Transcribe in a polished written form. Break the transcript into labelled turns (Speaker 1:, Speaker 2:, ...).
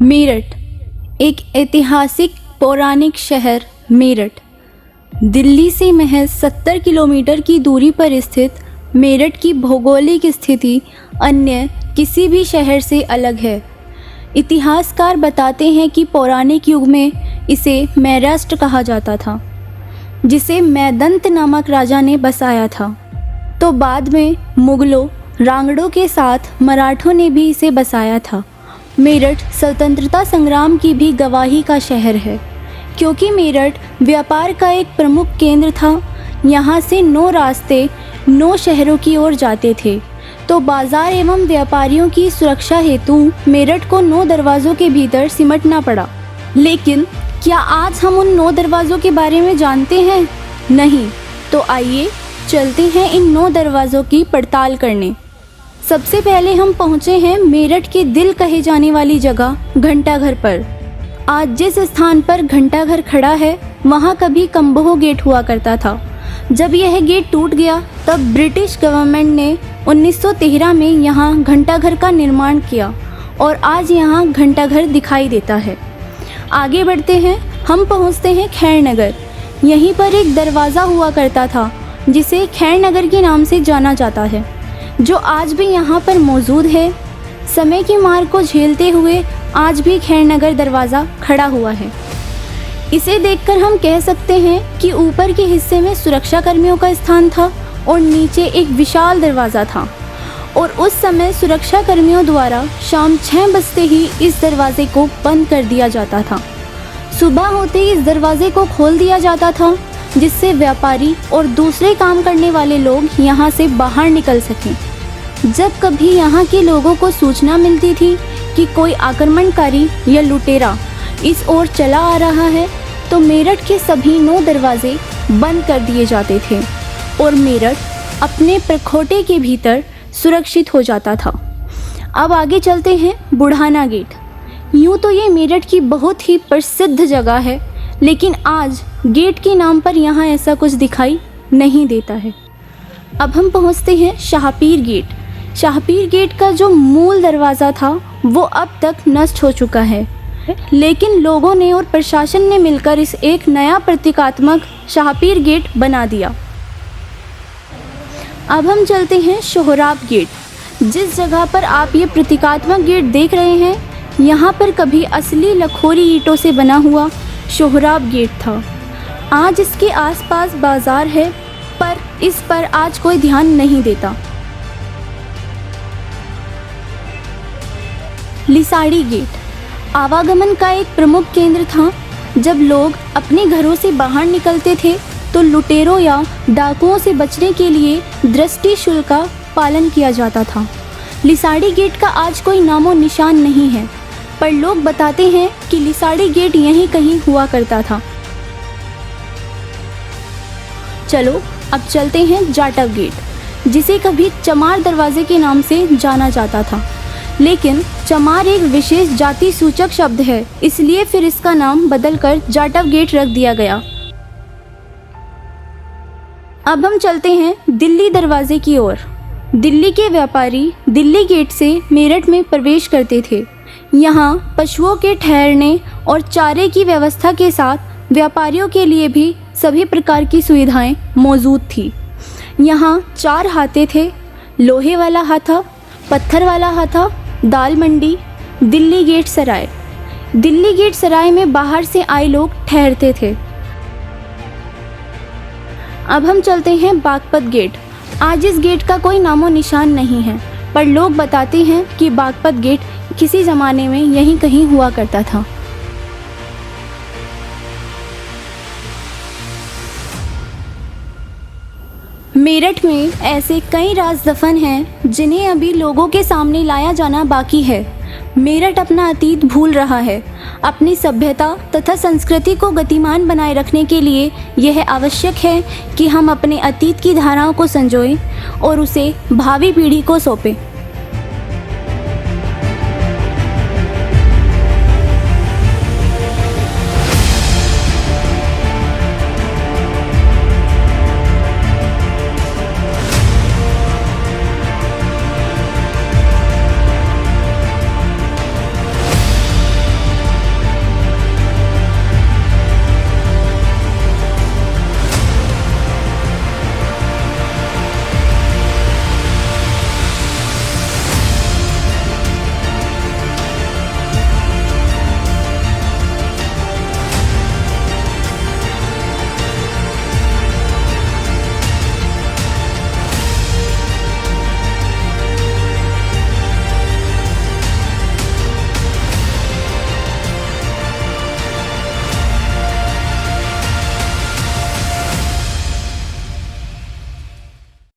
Speaker 1: मेरठ एक ऐतिहासिक पौराणिक शहर मेरठ दिल्ली से महज 70 किलोमीटर की दूरी पर स्थित मेरठ की भौगोलिक स्थिति अन्य किसी भी शहर से अलग है। इतिहासकार बताते हैं कि पौराणिक युग में इसे मैराष्ट्र कहा जाता था, जिसे मैदंत नामक राजा ने बसाया था। तो बाद में मुगलों रांगड़ों के साथ मराठों ने भी इसे बसाया था। मेरठ स्वतंत्रता संग्राम की भी गवाही का शहर है, क्योंकि मेरठ व्यापार का एक प्रमुख केंद्र था। यहाँ से 9 रास्ते 9 शहरों की ओर जाते थे। तो बाजार एवं व्यापारियों की सुरक्षा हेतु मेरठ को 9 दरवाज़ों के भीतर सिमटना पड़ा। लेकिन क्या आज हम उन 9 दरवाज़ों के बारे में जानते हैं? नहीं। तो आइए चलते हैं इन 9 दरवाज़ों की पड़ताल करने। सबसे पहले हम पहुँचे हैं मेरठ के दिल कहे जाने वाली जगह घंटाघर पर। आज जिस स्थान पर घंटाघर खड़ा है, वहाँ कभी कम्बोह गेट हुआ करता था। जब यह गेट टूट गया, तब ब्रिटिश गवर्नमेंट ने 1913 में यहाँ घंटाघर का निर्माण किया और आज यहाँ घंटाघर दिखाई देता है। आगे बढ़ते हैं, हम पहुँचते हैं खैरनगर। यहीं पर एक दरवाज़ा हुआ करता था, जिसे खैरनगर के नाम से जाना जाता है, जो आज भी यहाँ पर मौजूद है। समय की मार को झेलते हुए आज भी खैरनगर दरवाज़ा खड़ा हुआ है। इसे देखकर हम कह सकते हैं कि ऊपर के हिस्से में सुरक्षा कर्मियों का स्थान था और नीचे एक विशाल दरवाज़ा था। और उस समय सुरक्षा कर्मियों द्वारा शाम 6 बजते ही इस दरवाजे को बंद कर दिया जाता था। सुबह होते ही इस दरवाजे को खोल दिया जाता था, जिससे व्यापारी और दूसरे काम करने वाले लोग यहाँ से बाहर निकल सकें। जब कभी यहाँ के लोगों को सूचना मिलती थी कि कोई आक्रमणकारी या लुटेरा इस ओर चला आ रहा है, तो मेरठ के सभी 9 दरवाजे बंद कर दिए जाते थे और मेरठ अपने प्रखोटे के भीतर सुरक्षित हो जाता था। अब आगे चलते हैं बुढ़ाना गेट। यूँ तो ये मेरठ की बहुत ही प्रसिद्ध जगह है, लेकिन आज गेट के नाम पर यहाँ ऐसा कुछ दिखाई नहीं देता है। अब हम पहुँचते हैं शाहपीर गेट। शाहपीर गेट का जो मूल दरवाज़ा था, वो अब तक नष्ट हो चुका है, लेकिन लोगों ने और प्रशासन ने मिलकर इस एक नया प्रतीकात्मक शाहपीर गेट बना दिया। अब हम चलते हैं सोहराब गेट। जिस जगह पर आप ये प्रतीकात्मक गेट देख रहे हैं, यहाँ पर कभी असली लखोरी ईंटों से बना हुआ सोहराब गेट था। आज इसके आसपास बाजार है, पर इस पर आज कोई ध्यान नहीं देता। लिसाड़ी गेट आवागमन का एक प्रमुख केंद्र था। जब लोग अपने घरों से बाहर निकलते थे, तो लुटेरों या डाकुओं से बचने के लिए दृष्टि शुल्क का पालन किया जाता था। लिसाड़ी गेट का आज कोई नामो निशान नहीं है, पर लोग बताते हैं कि लिसाड़ी गेट यहीं कहीं हुआ करता था। चलो अब चलते हैं जाटव गेट, जिसे कभी चमार दरवाजे के नाम से जाना जाता था, लेकिन चमार एक विशेष जाति सूचक शब्द है, इसलिए फिर इसका नाम बदलकर जाटव गेट रख दिया गया। अब हम चलते हैं दिल्ली दरवाजे की ओर। दिल्ली के व्यापारी दिल्ली गेट से मेरठ में प्रवेश करते थे। यहाँ पशुओं के ठहरने और चारे की व्यवस्था के साथ व्यापारियों के लिए भी सभी प्रकार की सुविधाएं मौजूद थी। यहाँ 4 हाथे थे: लोहे वाला हाथा, पत्थर वाला हाथा, दाल मंडी, दिल्ली गेट सराय। दिल्ली गेट सराय में बाहर से आए लोग ठहरते थे। अब हम चलते हैं बागपत गेट। आज इस गेट का कोई नामो निशान नहीं है, पर लोग बताते हैं कि बागपत गेट किसी ज़माने में यहीं कहीं हुआ करता था। मेरठ में ऐसे कई राज दफन हैं जिन्हें अभी लोगों के सामने लाया जाना बाकी है। मेरठ अपना अतीत भूल रहा है। अपनी सभ्यता तथा संस्कृति को गतिमान बनाए रखने के लिए यह आवश्यक है कि हम अपने अतीत की धाराओं को संजोएं और उसे भावी पीढ़ी को सौंपें।